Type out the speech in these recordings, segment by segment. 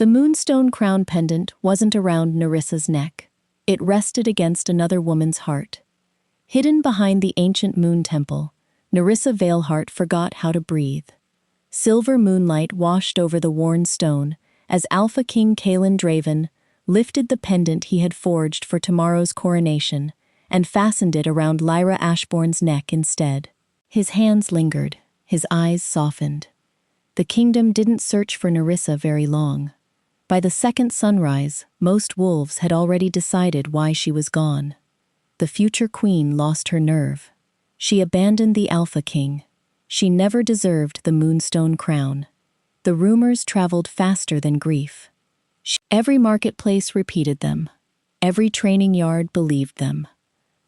The moonstone crown pendant wasn't around Nerissa's neck. It rested against another woman's heart. Hidden behind the ancient moon temple, Nerissa Veilheart forgot how to breathe. Silver moonlight washed over the worn stone as Alpha King Kaelin Draven lifted the pendant he had forged for tomorrow's coronation and fastened it around Lyra Ashbourne's neck instead. His hands lingered, his eyes softened. The kingdom didn't search for Nerissa very long. By the second sunrise, most wolves had already decided why she was gone. The future queen lost her nerve. She abandoned the Alpha King. She never deserved the moonstone crown. The rumors traveled faster than grief. Every marketplace repeated them. Every training yard believed them.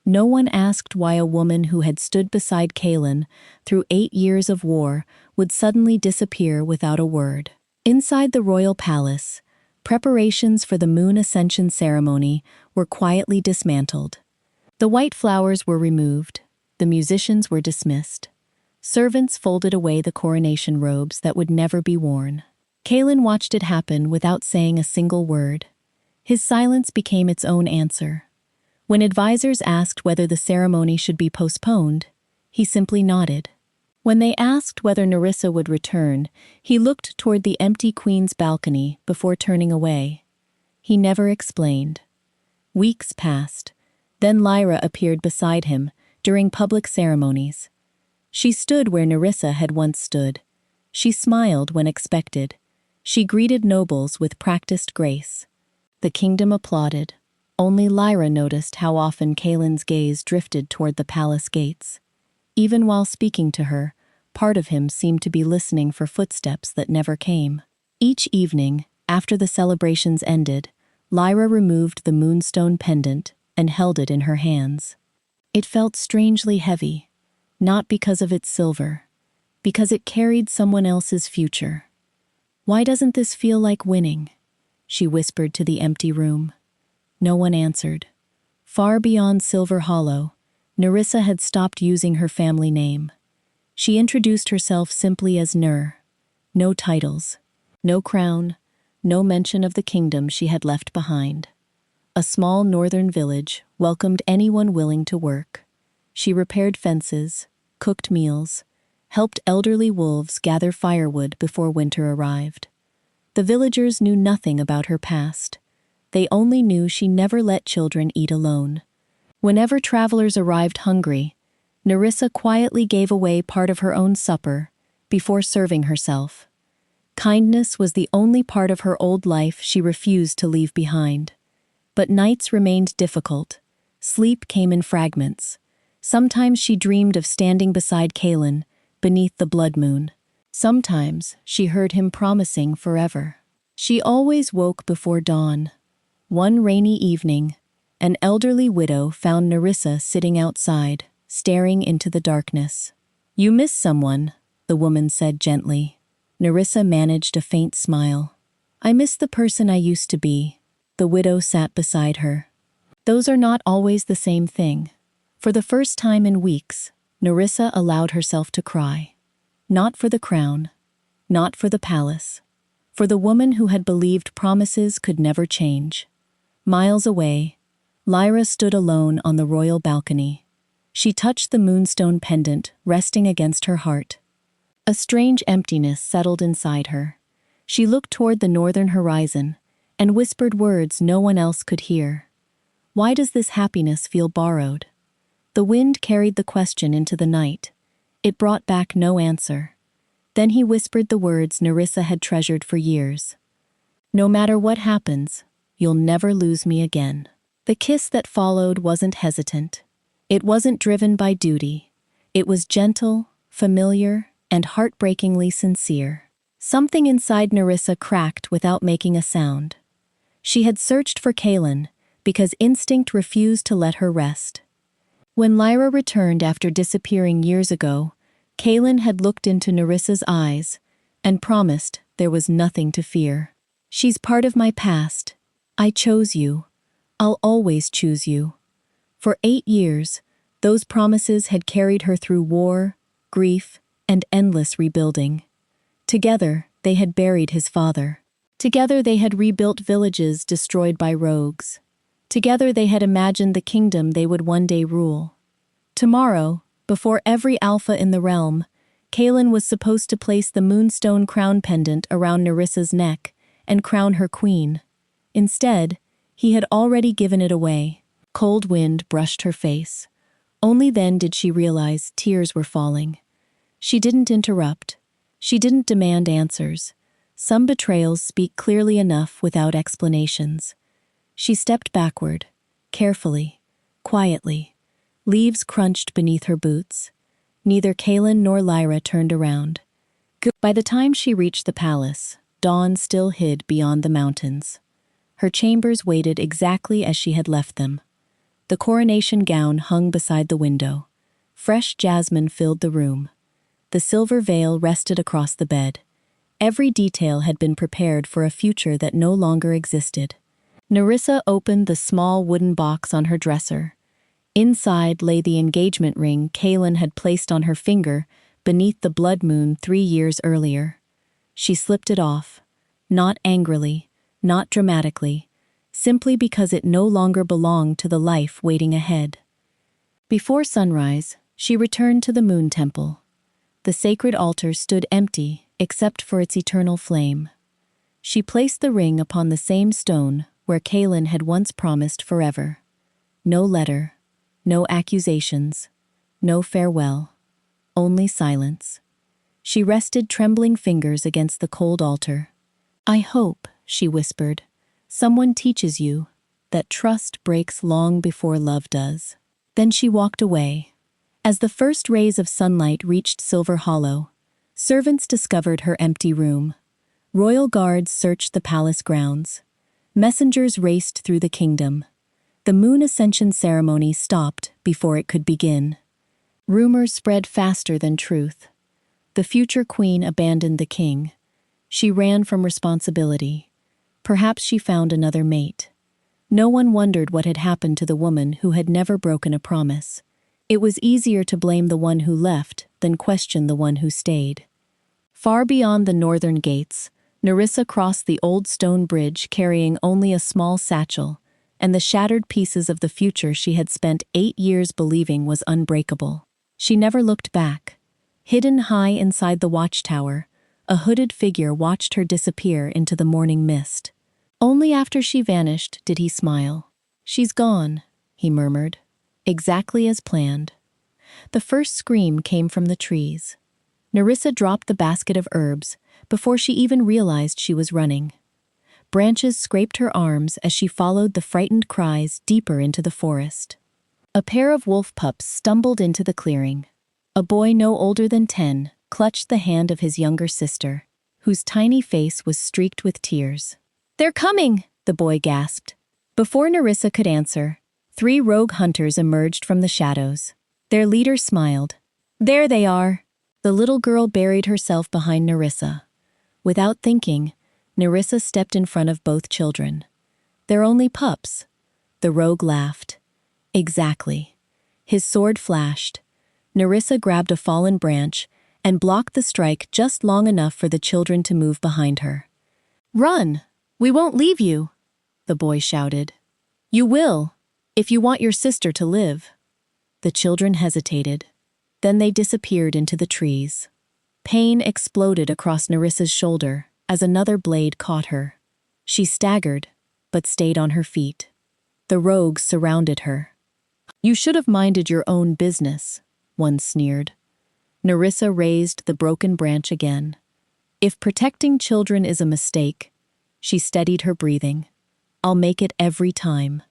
No one asked why a woman who had stood beside Kaelin through 8 years of war would suddenly disappear without a word. Inside the royal palace, preparations for the moon ascension ceremony were quietly dismantled. The white flowers were removed. The musicians were dismissed. Servants folded away the coronation robes that would never be worn. Kaelin watched it happen without saying a single word. His silence became its own answer. When advisors asked whether the ceremony should be postponed, he simply nodded. When they asked whether Nerissa would return, he looked toward the empty queen's balcony before turning away. He never explained. Weeks passed. Then Lyra appeared beside him during public ceremonies. She stood where Nerissa had once stood. She smiled when expected. She greeted nobles with practiced grace. The kingdom applauded. Only Lyra noticed how often Kaelin's gaze drifted toward the palace gates. Even while speaking to her, part of him seemed to be listening for footsteps that never came. Each evening, after the celebrations ended, Lyra removed the moonstone pendant and held it in her hands. It felt strangely heavy, not because of its silver, because it carried someone else's future. "Why doesn't this feel like winning?" she whispered to the empty room. No one answered. Far beyond Silver Hollow, Nerissa had stopped using her family name. She introduced herself simply as Ner. No titles, no crown, no mention of the kingdom she had left behind. A small northern village welcomed anyone willing to work. She repaired fences, cooked meals, helped elderly wolves gather firewood before winter arrived. The villagers knew nothing about her past. They only knew she never let children eat alone. Whenever travelers arrived hungry, Nerissa quietly gave away part of her own supper before serving herself. Kindness was the only part of her old life she refused to leave behind. But nights remained difficult. Sleep came in fragments. Sometimes she dreamed of standing beside Kaelin, beneath the blood moon. Sometimes she heard him promising forever. She always woke before dawn. One rainy evening, an elderly widow found Nerissa sitting outside, staring into the darkness. "You miss someone," the woman said gently. Nerissa managed a faint smile. "I miss the person I used to be." The widow sat beside her. Those are not always the same thing. For the first time in weeks, Nerissa allowed herself to cry. Not for the crown, not for the palace, for the woman who had believed promises could never change. Miles away, Lyra stood alone on the royal balcony. She touched the moonstone pendant resting against her heart. A strange emptiness settled inside her. She looked toward the northern horizon and whispered words no one else could hear. Why does this happiness feel borrowed? The wind carried the question into the night. It brought back no answer. Then he whispered the words Nerissa had treasured for years. "No matter what happens, you'll never lose me again." The kiss that followed wasn't hesitant. It wasn't driven by duty. It was gentle, familiar, and heartbreakingly sincere. Something inside Nerissa cracked without making a sound. She had searched for Kaelin because instinct refused to let her rest. When Lyra returned after disappearing years ago, Kaelin had looked into Nerissa's eyes and promised there was nothing to fear. "She's part of my past. I chose you. I'll always choose you." For 8 years, those promises had carried her through war, grief, and endless rebuilding. Together, they had buried his father. Together they had rebuilt villages destroyed by rogues. Together they had imagined the kingdom they would one day rule. Tomorrow, before every alpha in the realm, Kaelin was supposed to place the moonstone crown pendant around Nerissa's neck and crown her queen. Instead, he had already given it away. Cold wind brushed her face. Only then did she realize tears were falling. She didn't interrupt. She didn't demand answers. Some betrayals speak clearly enough without explanations. She stepped backward, carefully, quietly. Leaves crunched beneath her boots. Neither Kaelin nor Lyra turned around. By the time she reached the palace, dawn still hid beyond the mountains. Her chambers waited exactly as she had left them. The coronation gown hung beside the window. Fresh jasmine filled the room. The silver veil rested across the bed. Every detail had been prepared for a future that no longer existed. Nerissa opened the small wooden box on her dresser. Inside lay the engagement ring Kaelin had placed on her finger beneath the blood moon 3 years earlier. She slipped it off, not angrily, not dramatically, simply because it no longer belonged to the life waiting ahead. Before sunrise, she returned to the moon temple. The sacred altar stood empty except for its eternal flame. She placed the ring upon the same stone where Kaelin had once promised forever. No letter, no accusations, no farewell, only silence. She rested trembling fingers against the cold altar. "I hope," she whispered, "someone teaches you that trust breaks long before love does." Then she walked away. As the first rays of sunlight reached Silver Hollow, servants discovered her empty room. Royal guards searched the palace grounds. Messengers raced through the kingdom. The moon ascension ceremony stopped before it could begin. Rumors spread faster than truth. The future queen abandoned the king. She ran from responsibility. Perhaps she found another mate. No one wondered what had happened to the woman who had never broken a promise. It was easier to blame the one who left than question the one who stayed. Far beyond the northern gates, Nerissa crossed the old stone bridge carrying only a small satchel and the shattered pieces of the future she had spent 8 years believing was unbreakable. She never looked back. Hidden high inside the watchtower, a hooded figure watched her disappear into the morning mist. Only after she vanished did he smile. "She's gone," he murmured. "Exactly as planned." The first scream came from the trees. Nerissa dropped the basket of herbs before she even realized she was running. Branches scraped her arms as she followed the frightened cries deeper into the forest. A pair of wolf pups stumbled into the clearing. A boy no older than 10 clutched the hand of his younger sister, whose tiny face was streaked with tears. "They're coming!" the boy gasped. Before Nerissa could answer, 3 rogue hunters emerged from the shadows. Their leader smiled. "There they are!" The little girl buried herself behind Nerissa. Without thinking, Nerissa stepped in front of both children. "They're only pups." The rogue laughed. "Exactly." His sword flashed. Nerissa grabbed a fallen branch and blocked the strike just long enough for the children to move behind her. "Run! We won't leave you!" the boy shouted. "You will, if you want your sister to live." The children hesitated. Then they disappeared into the trees. Pain exploded across Nerissa's shoulder as another blade caught her. She staggered, but stayed on her feet. The rogues surrounded her. "You should have minded your own business," one sneered. Nerissa raised the broken branch again. "If protecting children is a mistake," she steadied her breathing, "I'll make it every time."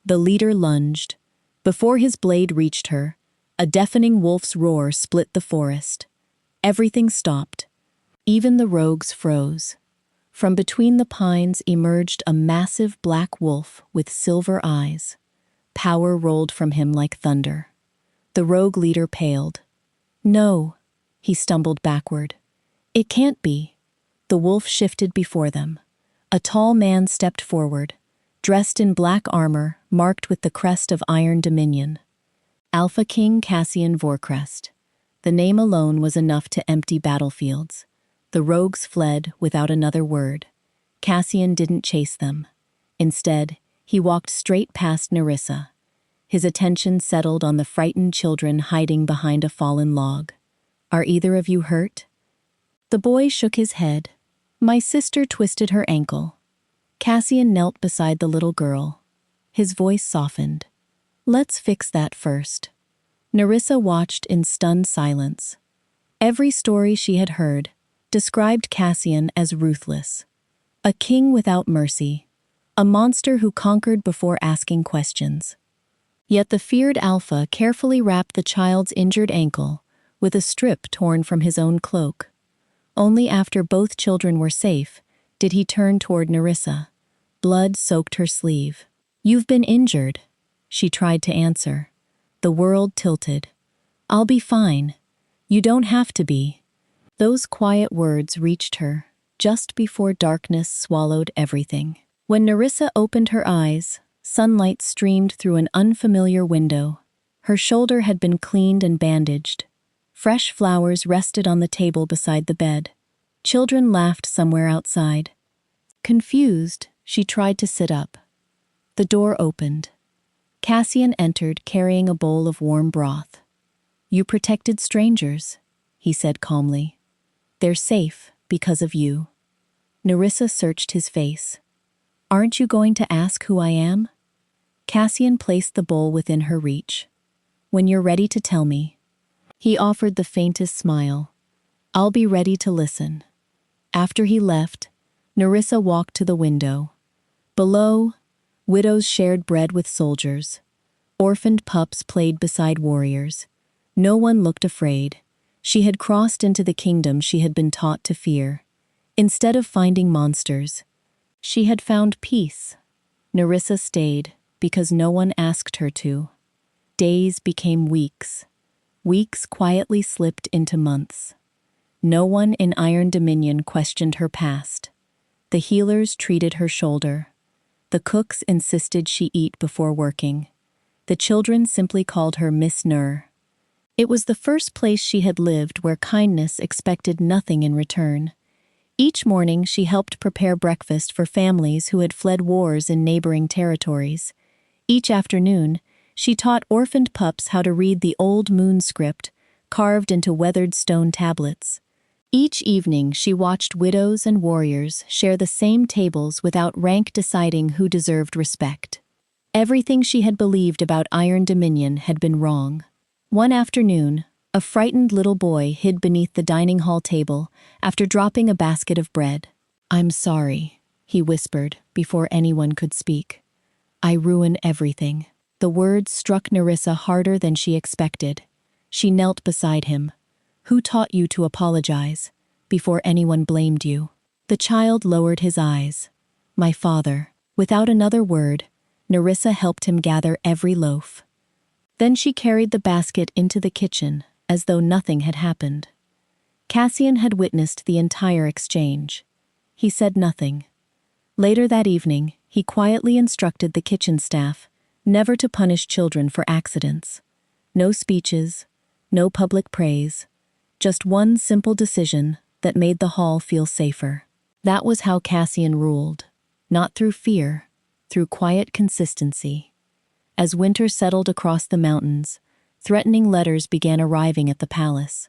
The leader lunged. Before his blade reached her, a deafening wolf's roar split the forest. Everything stopped. Even the rogues froze. From between the pines emerged a massive black wolf with silver eyes. Power rolled from him like thunder. The rogue leader paled. "No," he stumbled backward. "It can't be." The wolf shifted before them. A tall man stepped forward, dressed in black armor marked with the crest of Iron Dominion. Alpha King Cassian Vorcrest. The name alone was enough to empty battlefields. The rogues fled without another word. Cassian didn't chase them. Instead, he walked straight past Nerissa. His attention settled on the frightened children hiding behind a fallen log. "Are either of you hurt?" The boy shook his head. "My sister twisted her ankle." Cassian knelt beside the little girl. His voice softened. "Let's fix that first." Nerissa watched in stunned silence. Every story she had heard described Cassian as ruthless. A king without mercy. A monster who conquered before asking questions. Yet the feared Alpha carefully wrapped the child's injured ankle with a strip torn from his own cloak. Only after both children were safe did he turn toward Nerissa. Blood soaked her sleeve. "You've been injured," she tried to answer. The world tilted. "I'll be fine. You don't have to be." Those quiet words reached her just before darkness swallowed everything. When Nerissa opened her eyes, sunlight streamed through an unfamiliar window. Her shoulder had been cleaned and bandaged. Fresh flowers rested on the table beside the bed. Children laughed somewhere outside. Confused, she tried to sit up. The door opened. Cassian entered carrying a bowl of warm broth. "You protected strangers," he said calmly. "They're safe because of you." Nerissa searched his face. "Aren't you going to ask who I am?" Cassian placed the bowl within her reach. "When you're ready to tell me." He offered the faintest smile. "I'll be ready to listen." After he left, Nerissa walked to the window. Below, widows shared bread with soldiers. Orphaned pups played beside warriors. No one looked afraid. She had crossed into the kingdom she had been taught to fear. Instead of finding monsters, she had found peace. Nerissa stayed because no one asked her to. Days became weeks. Weeks quietly slipped into months. No one in Iron Dominion questioned her past. The healers treated her shoulder. The cooks insisted she eat before working. The children simply called her Miss Nur. It was the first place she had lived where kindness expected nothing in return. Each morning she helped prepare breakfast for families who had fled wars in neighboring territories. Each afternoon, she taught orphaned pups how to read the old moon script, carved into weathered stone tablets. Each evening she watched widows and warriors share the same tables without rank deciding who deserved respect. Everything she had believed about Iron Dominion had been wrong. One afternoon, a frightened little boy hid beneath the dining hall table after dropping a basket of bread. "I'm sorry," he whispered before anyone could speak. "I ruin everything." The words struck Nerissa harder than she expected. She knelt beside him. "Who taught you to apologize before anyone blamed you?" The child lowered his eyes. "My father." Without another word, Nerissa helped him gather every loaf. Then she carried the basket into the kitchen as though nothing had happened. Cassian had witnessed the entire exchange. He said nothing. Later that evening, he quietly instructed the kitchen staff never to punish children for accidents. No speeches, no public praise. Just one simple decision that made the hall feel safer. That was how Cassian ruled, not through fear, through quiet consistency. As winter settled across the mountains, threatening letters began arriving at the palace.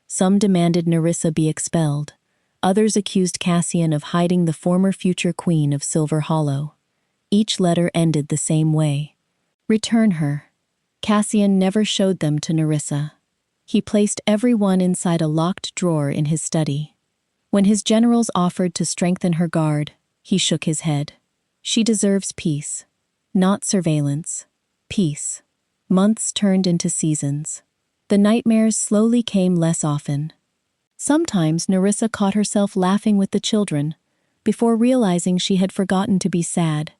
Some demanded Nerissa be expelled. Others accused Cassian of hiding the former future queen of Silver Hollow. Each letter ended the same way. "Return her." Cassian never showed them to Nerissa. He placed every one inside a locked drawer in his study. When his generals offered to strengthen her guard, he shook his head. "She deserves peace, not surveillance. Peace." Months turned into seasons. The nightmares slowly came less often. Sometimes Nerissa caught herself laughing with the children, before realizing she had forgotten to be sad.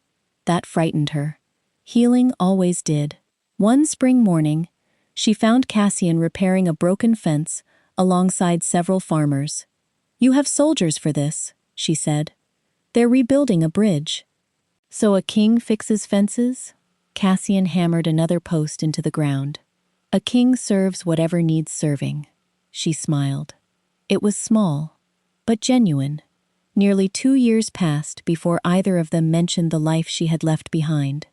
That frightened her. Healing always did. One spring morning, she found Cassian repairing a broken fence alongside several farmers. "You have soldiers for this," she said. "They're rebuilding a bridge." "So a king fixes fences?" Cassian hammered another post into the ground. "A king serves whatever needs serving." She smiled. It was small, but genuine. Nearly 2 years passed before either of them mentioned the life she had left behind.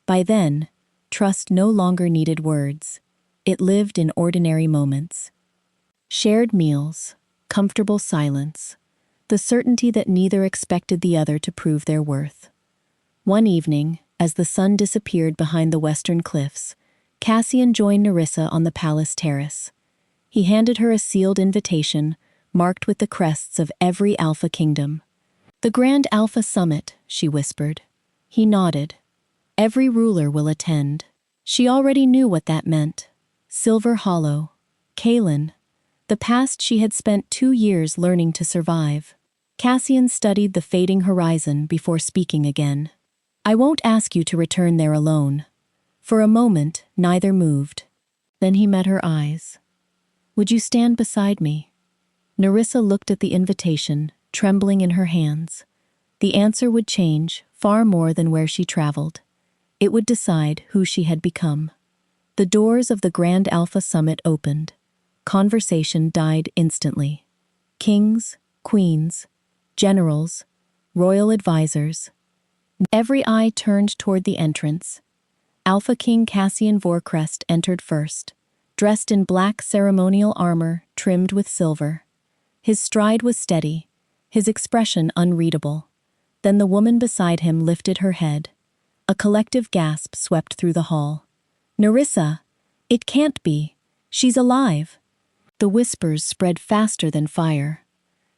By then, trust no longer needed words. It lived in ordinary moments. Shared meals, comfortable silence, the certainty that neither expected the other to prove their worth. One evening, as the sun disappeared behind the western cliffs, Cassian joined Nerissa on the palace terrace. He handed her a sealed invitation, marked with the crests of every Alpha kingdom. "The Grand Alpha Summit," she whispered. He nodded. "Every ruler will attend." She already knew what that meant. Silver Hollow. Kaelin. The past she had spent 2 years learning to survive. Cassian studied the fading horizon before speaking again. "I won't ask you to return there alone." For a moment, neither moved. Then he met her eyes. "Would you stand beside me?" Nerissa looked at the invitation, trembling in her hands. The answer would change far more than where she traveled. It would decide who she had become. The doors of the Grand Alpha Summit opened. Conversation died instantly. Kings, queens, generals, royal advisors. Every eye turned toward the entrance. Alpha King Cassian Vorcrest entered first, dressed in black ceremonial armor trimmed with silver. His stride was steady, his expression unreadable. Then the woman beside him lifted her head. A collective gasp swept through the hall. "Nerissa! It can't be! She's alive!" The whispers spread faster than fire.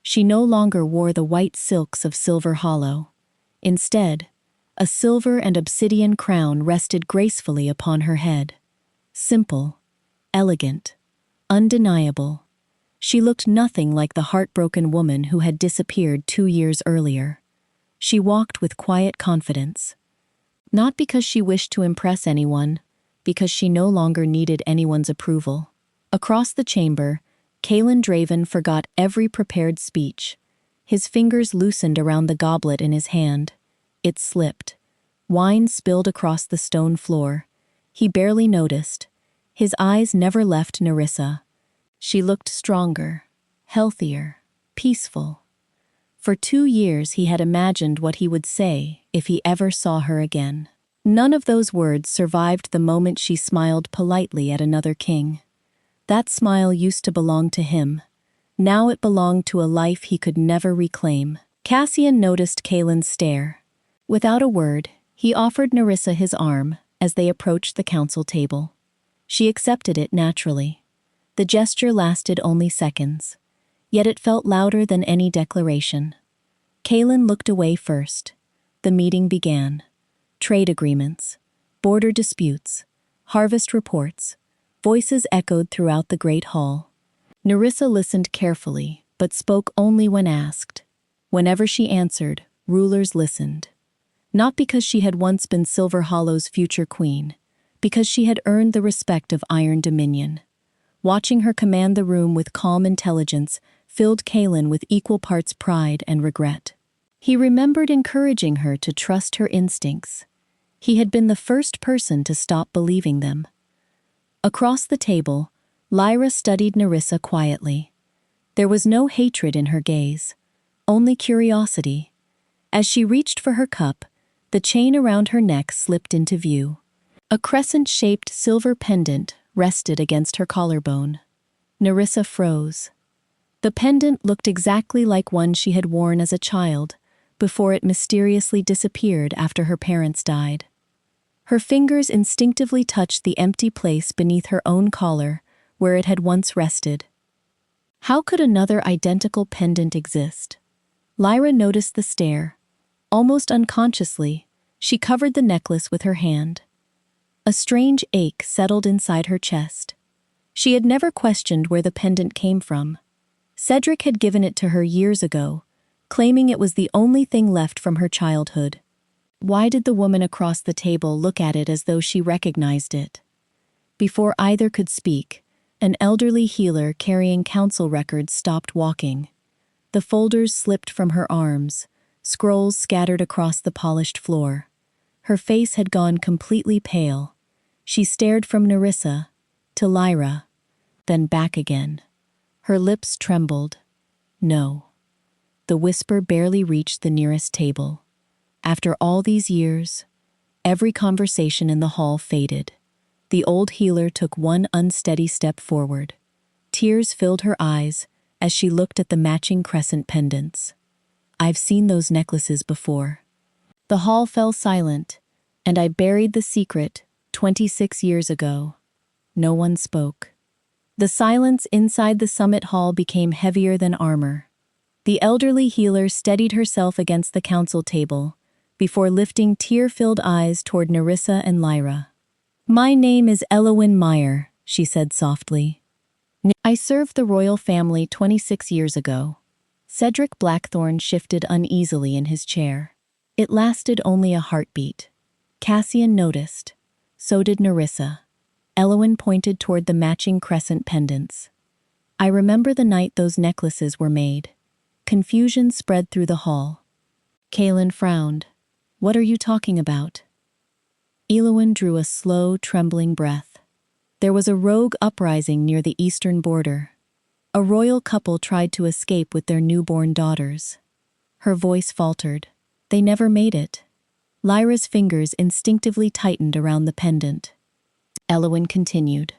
She no longer wore the white silks of Silver Hollow. Instead, a silver and obsidian crown rested gracefully upon her head. Simple, elegant, undeniable. She looked nothing like the heartbroken woman who had disappeared 2 years earlier. She walked with quiet confidence. Not because she wished to impress anyone, because she no longer needed anyone's approval. Across the chamber, Kaelin Draven forgot every prepared speech. His fingers loosened around the goblet in his hand. It slipped. Wine spilled across the stone floor. He barely noticed. His eyes never left Nerissa. She looked stronger, healthier, peaceful. For 2 years he had imagined what he would say if he ever saw her again. None of those words survived the moment she smiled politely at another king. That smile used to belong to him. Now it belonged to a life he could never reclaim. Cassian noticed Kaelin's stare. Without a word, he offered Nerissa his arm as they approached the council table. She accepted it naturally. The gesture lasted only seconds, yet it felt louder than any declaration. Kaelin looked away first. The meeting began. Trade agreements, border disputes, harvest reports. Voices echoed throughout the great hall. Nerissa listened carefully, but spoke only when asked. Whenever she answered, rulers listened. Not because she had once been Silver Hollow's future queen, because she had earned the respect of Iron Dominion. Watching her command the room with calm intelligence filled Kaelin with equal parts pride and regret. He remembered encouraging her to trust her instincts. He had been the first person to stop believing them. Across the table, Lyra studied Nerissa quietly. There was no hatred in her gaze, only curiosity. As she reached for her cup, the chain around her neck slipped into view. A crescent-shaped silver pendant rested against her collarbone. Nerissa froze. The pendant looked exactly like one she had worn as a child, before it mysteriously disappeared after her parents died. Her fingers instinctively touched the empty place beneath her own collar, where it had once rested. How could another identical pendant exist? Lyra noticed the stare. Almost unconsciously, she covered the necklace with her hand. A strange ache settled inside her chest. She had never questioned where the pendant came from. Cedric had given it to her years ago, claiming it was the only thing left from her childhood. Why did the woman across the table look at it as though she recognized it? Before either could speak, an elderly healer carrying council records stopped walking. The folders slipped from her arms, scrolls scattered across the polished floor. Her face had gone completely pale. She stared from Nerissa to Lyra, then back again. Her lips trembled. No. the whisper barely reached the nearest table. After all these years, every conversation in the hall faded. The old healer took one unsteady step forward. Tears filled her eyes as she looked at the matching crescent pendants. "I've seen those necklaces before." The hall fell silent, and I buried the secret 26 years ago. No one spoke. The silence inside the summit hall became heavier than armor. The elderly healer steadied herself against the council table before lifting tear-filled eyes toward Nerissa and Lyra. "My name is Elowyn Meyer," she said softly. "I served the royal family 26 years ago." Cedric Blackthorne shifted uneasily in his chair. It lasted only a heartbeat. Cassian noticed. So did Nerissa. Elowyn pointed toward the matching crescent pendants. "I remember the night those necklaces were made." Confusion spread through the hall. Kaelin frowned. "What are you talking about?" Elowyn drew a slow, trembling breath. There was a rogue uprising near the eastern border. A royal couple tried to escape with their newborn daughters. Her voice faltered. "They never made it." Lyra's fingers instinctively tightened around the pendant. Elowyn continued.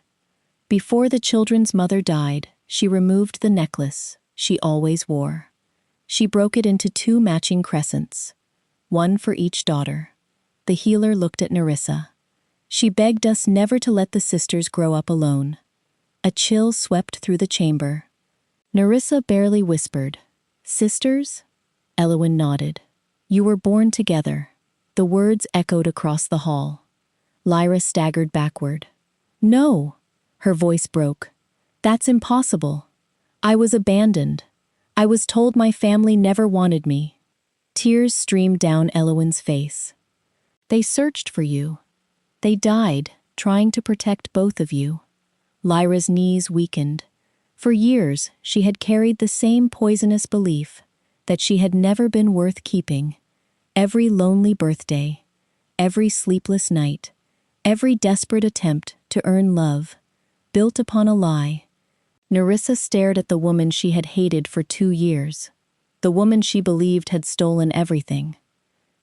"Before the children's mother died, she removed the necklace she always wore. She broke it into 2 matching crescents, one for each daughter." The healer looked at Nerissa. "She begged us never to let the sisters grow up alone." A chill swept through the chamber. Nerissa barely whispered, "Sisters?" Elowyn nodded. "You were born together." The words echoed across the hall. Lyra staggered backward. "No!" Her voice broke. "That's impossible. I was abandoned. I was told my family never wanted me." Tears streamed down Elowyn's face. "They searched for you. They died, trying to protect both of you." Lyra's knees weakened. For years, she had carried the same poisonous belief that she had never been worth keeping. Every lonely birthday, every sleepless night, every desperate attempt to earn love, built upon a lie. Nerissa stared at the woman she had hated for 2 years, the woman she believed had stolen everything.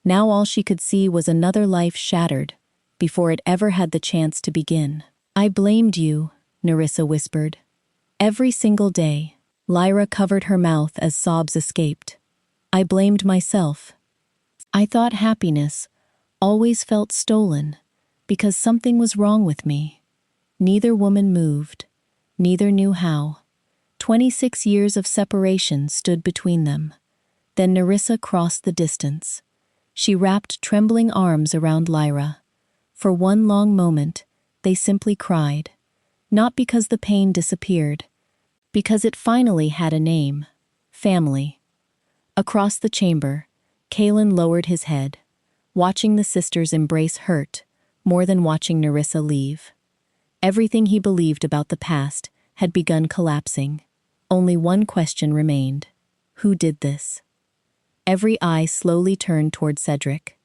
Now all she could see was another life shattered before it ever had the chance to begin. "I blamed you," Nerissa whispered. "Every single day." Lyra covered her mouth as sobs escaped. "I blamed myself. I thought happiness always felt stolen because something was wrong with me." Neither woman moved. Neither knew how. 26 years of separation stood between them. Then Nerissa crossed the distance. She wrapped trembling arms around Lyra. For one long moment, they simply cried. Not because the pain disappeared, because it finally had a name: family. Across the chamber, Kaelin lowered his head. Watching the sisters embrace hurt more than watching Nerissa leave. Everything he believed about the past had begun collapsing. Only one question remained. Who did this? Every eye slowly turned toward Cedric.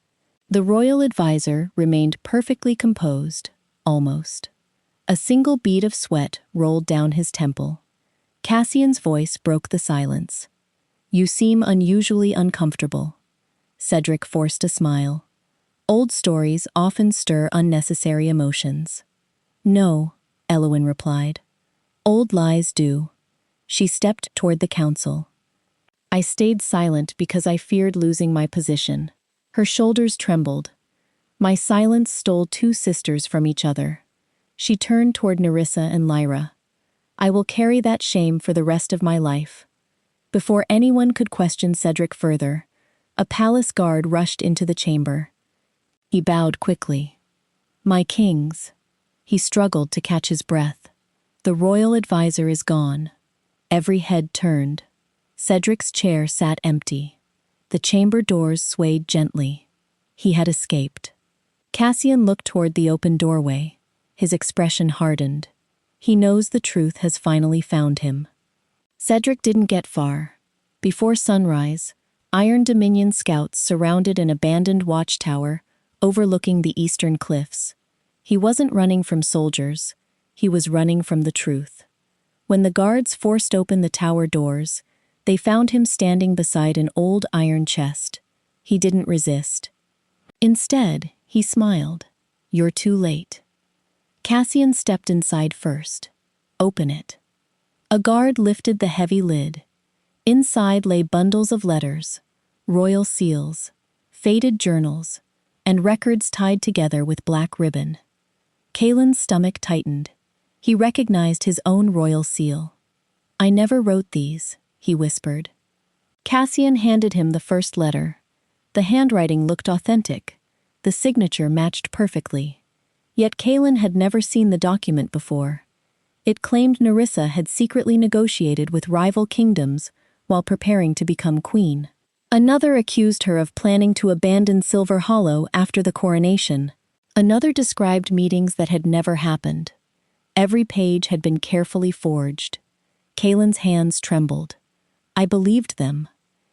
The royal advisor remained perfectly composed, almost. A single bead of sweat rolled down his temple. Cassian's voice broke the silence. "You seem unusually uncomfortable." Cedric forced a smile. Old stories often stir unnecessary emotions. "No," Elowyn replied. "Old lies do." She stepped toward the council. "I stayed silent because I feared losing my position." Her shoulders trembled. "My silence stole 2 sisters from each other." She turned toward Nerissa and Lyra. "I will carry that shame for the rest of my life." Before anyone could question Cedric further, a palace guard rushed into the chamber. He bowed quickly. "My kings." He struggled to catch his breath. "The royal advisor is gone." Every head turned. Cedric's chair sat empty. The chamber doors swayed gently. He had escaped. Cassian looked toward the open doorway. His expression hardened. He knows the truth has finally found him. Cedric didn't get far. Before sunrise, Iron Dominion scouts surrounded an abandoned watchtower overlooking the eastern cliffs. He wasn't running from soldiers. He was running from the truth. When the guards forced open the tower doors, They found him standing beside an old iron chest. He didn't resist. Instead, he smiled. "You're too late." Cassian stepped inside first. "Open it." A guard lifted the heavy lid. Inside lay bundles of letters, royal seals, faded journals, and records tied together with black ribbon. Kalen's stomach tightened. He recognized his own royal seal. "I never wrote these," he whispered. Cassian handed him the first letter. The handwriting looked authentic. The signature matched perfectly. Yet Kalen had never seen the document before. It claimed Nerissa had secretly negotiated with rival kingdoms while preparing to become queen. Another accused her of planning to abandon Silver Hollow after the coronation. Another described meetings that had never happened. Every page had been carefully forged. Kalen's hands trembled. "I believed them."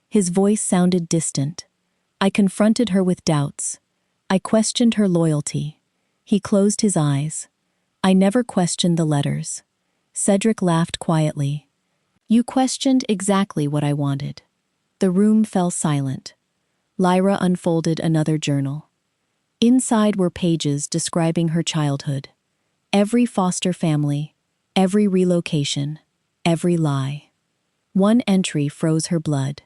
His voice sounded distant. "I confronted her with doubts. I questioned her loyalty." He closed his eyes. "I never questioned the letters." Cedric laughed quietly. "You questioned exactly what I wanted." The room fell silent. Lyra unfolded another journal. Inside were pages describing her childhood. Every foster family, every relocation, every lie. One entry froze her blood.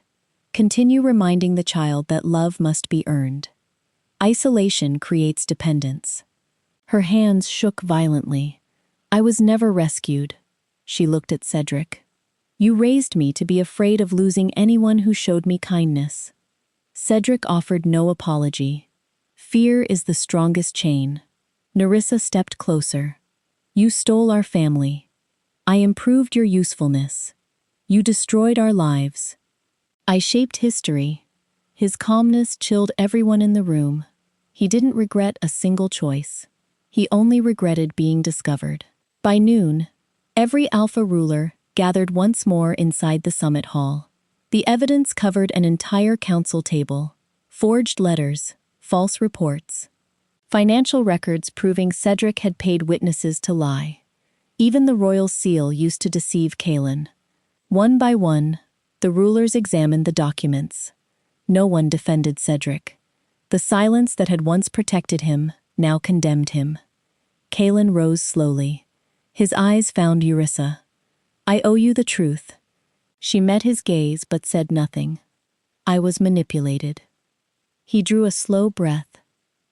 "Continue reminding the child that love must be earned. Isolation creates dependence." Her hands shook violently. "I was never rescued." She looked at Cedric. "You raised me to be afraid of losing anyone who showed me kindness." Cedric offered no apology. "Fear is the strongest chain." Nerissa stepped closer. "You stole our family. I improved your usefulness. You destroyed our lives. I shaped history." His calmness chilled everyone in the room. He didn't regret a single choice. He only regretted being discovered. By noon, every Alpha ruler gathered once more inside the summit hall. The evidence covered an entire council table. Forged letters, false reports, financial records proving Cedric had paid witnesses to lie. Even the royal seal used to deceive Kalen. One by one, the rulers examined the documents. No one defended Cedric. The silence that had once protected him now condemned him. Kalen rose slowly. His eyes found Nerissa. "I owe you the truth." She met his gaze but said nothing. "I was manipulated." He drew a slow breath.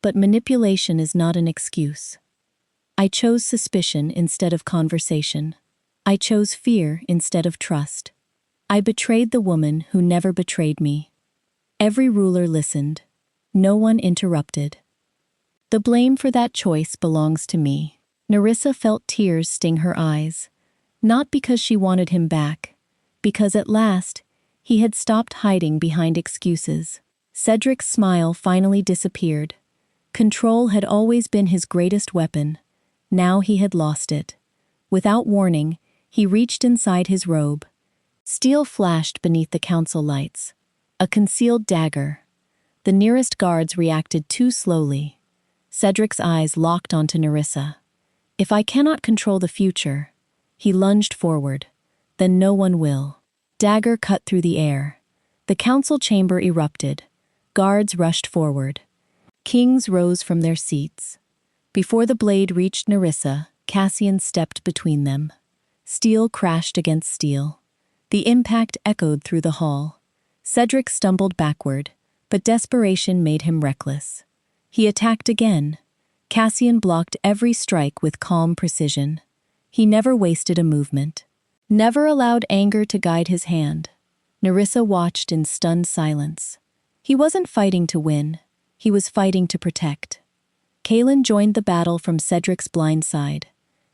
"But manipulation is not an excuse." "I chose suspicion instead of conversation. I chose fear instead of trust. I betrayed the woman who never betrayed me." Every ruler listened. No one interrupted. "The blame for that choice belongs to me." Nerissa felt tears sting her eyes. Not because she wanted him back, because at last, he had stopped hiding behind excuses. Cedric's smile finally disappeared. Control had always been his greatest weapon. Now he had lost it. Without warning, he reached inside his robe. Steel flashed beneath the council lights. A concealed dagger. The nearest guards reacted too slowly. Cedric's eyes locked onto Nerissa. "If I cannot control the future," he lunged forward, "then no one will." Dagger cut through the air. The council chamber erupted. Guards rushed forward. Kings rose from their seats. Before the blade reached Nerissa, Cassian stepped between them. Steel crashed against steel. The impact echoed through the hall. Cedric stumbled backward, but desperation made him reckless. He attacked again. Cassian blocked every strike with calm precision. He never wasted a movement. Never allowed anger to guide his hand. Nerissa watched in stunned silence. He wasn't fighting to win. He was fighting to protect. Kalen joined the battle from Cedric's blind side.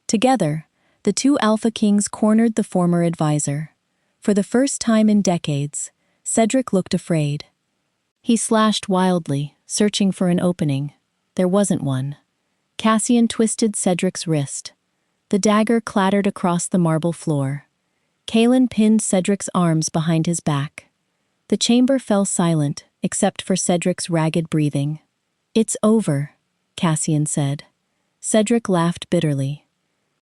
Together, the two Alpha Kings cornered the former advisor. For the first time in decades, Cedric looked afraid. He slashed wildly, searching for an opening. There wasn't one. Cassian twisted Cedric's wrist. The dagger clattered across the marble floor. Kalen pinned Cedric's arms behind his back. The chamber fell silent, except for Cedric's ragged breathing. "It's over," Cassian said. Cedric laughed bitterly.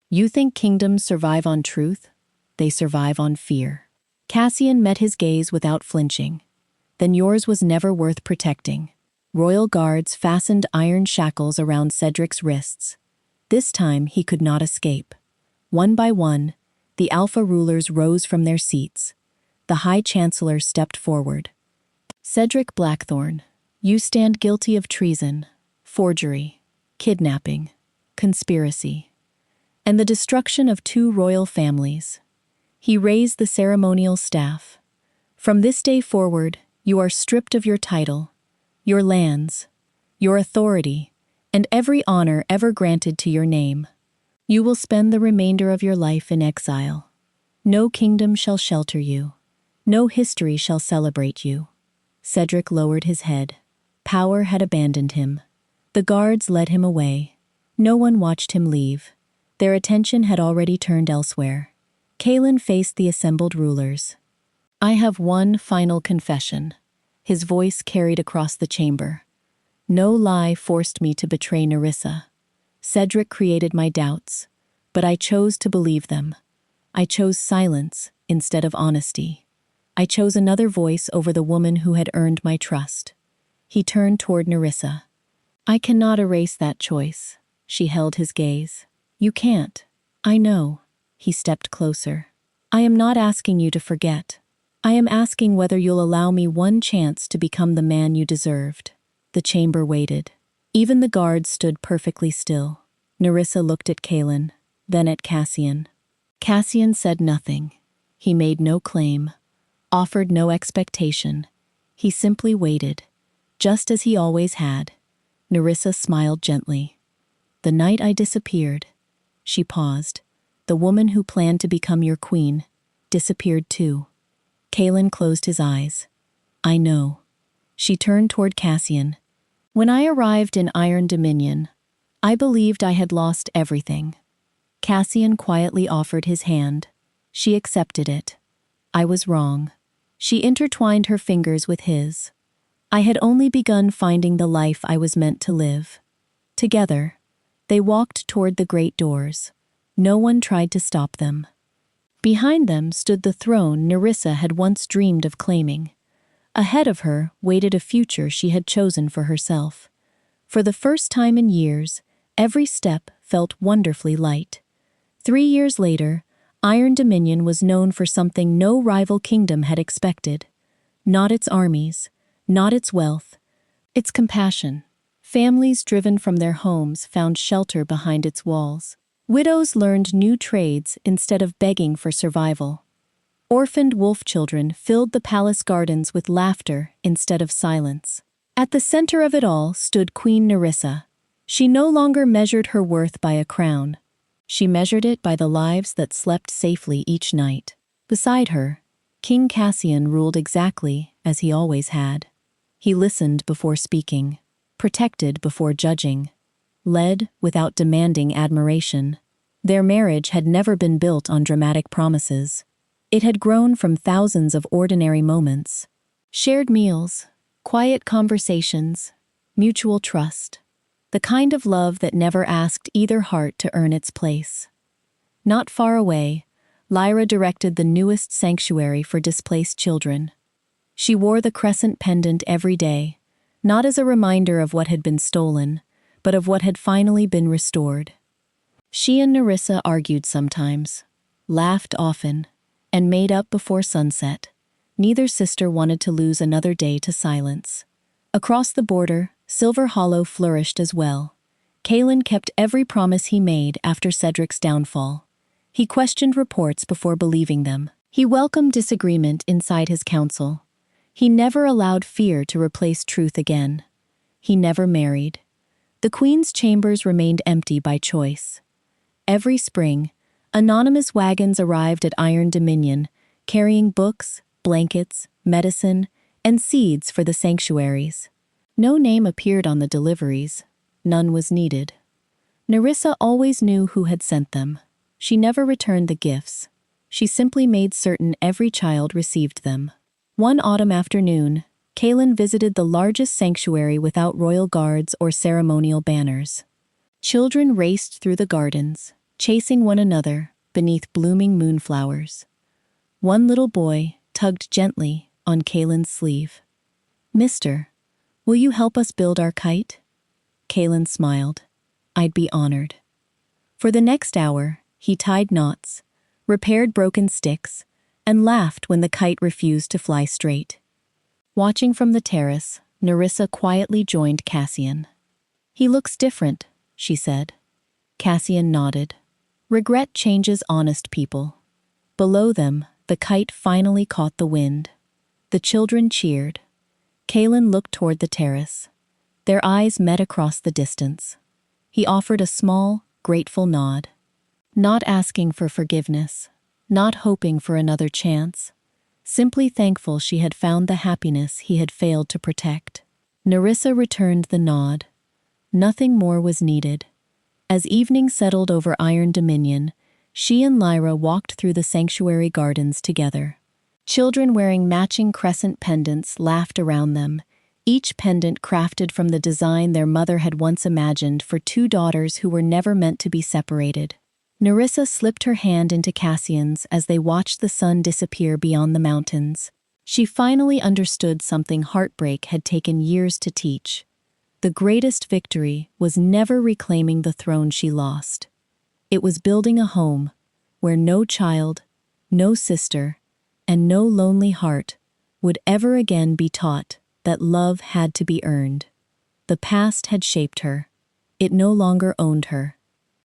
"You think kingdoms survive on truth? They survive on fear." Cassian met his gaze without flinching. Then yours was never worth protecting. Royal guards fastened iron shackles around Cedric's wrists. This time he could not escape. One by one, the Alpha rulers rose from their seats. The High Chancellor stepped forward. Cedric Blackthorn, you stand guilty of treason, forgery, kidnapping, conspiracy, and the destruction of 2 royal families. He raised the ceremonial staff. From this day forward, you are stripped of your title, your lands, your authority, and every honor ever granted to your name. You will spend the remainder of your life in exile. No kingdom shall shelter you. No history shall celebrate you. Cedric lowered his head. Power had abandoned him. The guards led him away. No one watched him leave. Their attention had already turned elsewhere. Kaelin faced the assembled rulers. I have one final confession. His voice carried across the chamber. No lie forced me to betray Nerissa. Cedric created my doubts, but I chose to believe them. I chose silence instead of honesty. I chose another voice over the woman who had earned my trust. He turned toward Nerissa. I cannot erase that choice. She held his gaze. You can't. I know. He stepped closer. I am not asking you to forget. I am asking whether you'll allow me one chance to become the man you deserved. The chamber waited. Even the guards stood perfectly still. Nerissa looked at Kaelin, then at Cassian. Cassian said nothing. He made no claim, offered no expectation. He simply waited, just as he always had. Nerissa smiled gently. The night I disappeared, she paused. The woman who planned to become your queen disappeared too. Kaelin closed his eyes. I know. She turned toward Cassian. When I arrived in Iron Dominion, I believed I had lost everything. Cassian quietly offered his hand. She accepted it. I was wrong. She intertwined her fingers with his. I had only begun finding the life I was meant to live. Together, they walked toward the great doors. No one tried to stop them. Behind them stood the throne Nerissa had once dreamed of claiming. Ahead of her waited a future she had chosen for herself. For the first time in years, every step felt wonderfully light. 3 years later, Iron Dominion was known for something no rival kingdom had expected. Not its armies, not its wealth, its compassion. Families driven from their homes found shelter behind its walls. Widows learned new trades instead of begging for survival. Orphaned wolf children filled the palace gardens with laughter instead of silence. At the center of it all stood Queen Nerissa. She no longer measured her worth by a crown. She measured it by the lives that slept safely each night. Beside her, King Cassian ruled exactly as he always had. He listened before speaking, protected before judging, led without demanding admiration. Their marriage had never been built on dramatic promises. It had grown from thousands of ordinary moments. Shared meals, quiet conversations, mutual trust. The kind of love that never asked either heart to earn its place. Not far away, Lyra directed the newest sanctuary for displaced children. She wore the crescent pendant every day, not as a reminder of what had been stolen, but of what had finally been restored. She and Nerissa argued sometimes, laughed often, and made up before sunset. Neither sister wanted to lose another day to silence. Across the border, Silver Hollow flourished as well. Kaelin kept every promise he made after Cedric's downfall. He questioned reports before believing them. He welcomed disagreement inside his council. He never allowed fear to replace truth again. He never married. The Queen's chambers remained empty by choice. Every spring, anonymous wagons arrived at Iron Dominion, carrying books, blankets, medicine, and seeds for the sanctuaries. No name appeared on the deliveries. None was needed. Nerissa always knew who had sent them. She never returned the gifts. She simply made certain every child received them. One autumn afternoon, Kaelin visited the largest sanctuary without royal guards or ceremonial banners. Children raced through the gardens, chasing one another beneath blooming moonflowers. One little boy, tugged gently on Kaylin's sleeve. "Mister, will you help us build our kite?" Kaylin smiled. "I'd be honored." For the next hour, he tied knots, repaired broken sticks, and laughed when the kite refused to fly straight. Watching from the terrace, Nerissa quietly joined Cassian. "He looks different," she said. Cassian nodded. Regret changes honest people. Below them, the kite finally caught the wind. The children cheered. Kaylin looked toward the terrace. Their eyes met across the distance. He offered a small, grateful nod. Not asking for forgiveness, not hoping for another chance, simply thankful she had found the happiness he had failed to protect. Nerissa returned the nod. Nothing more was needed. As evening settled over Iron Dominion, she and Lyra walked through the sanctuary gardens together. Children wearing matching crescent pendants laughed around them, each pendant crafted from the design their mother had once imagined for two daughters who were never meant to be separated. Nerissa slipped her hand into Cassian's as they watched the sun disappear beyond the mountains. She finally understood something heartbreak had taken years to teach. The greatest victory was never reclaiming the throne she lost. It was building a home where no child, no sister, and no lonely heart would ever again be taught that love had to be earned. The past had shaped her. It no longer owned her.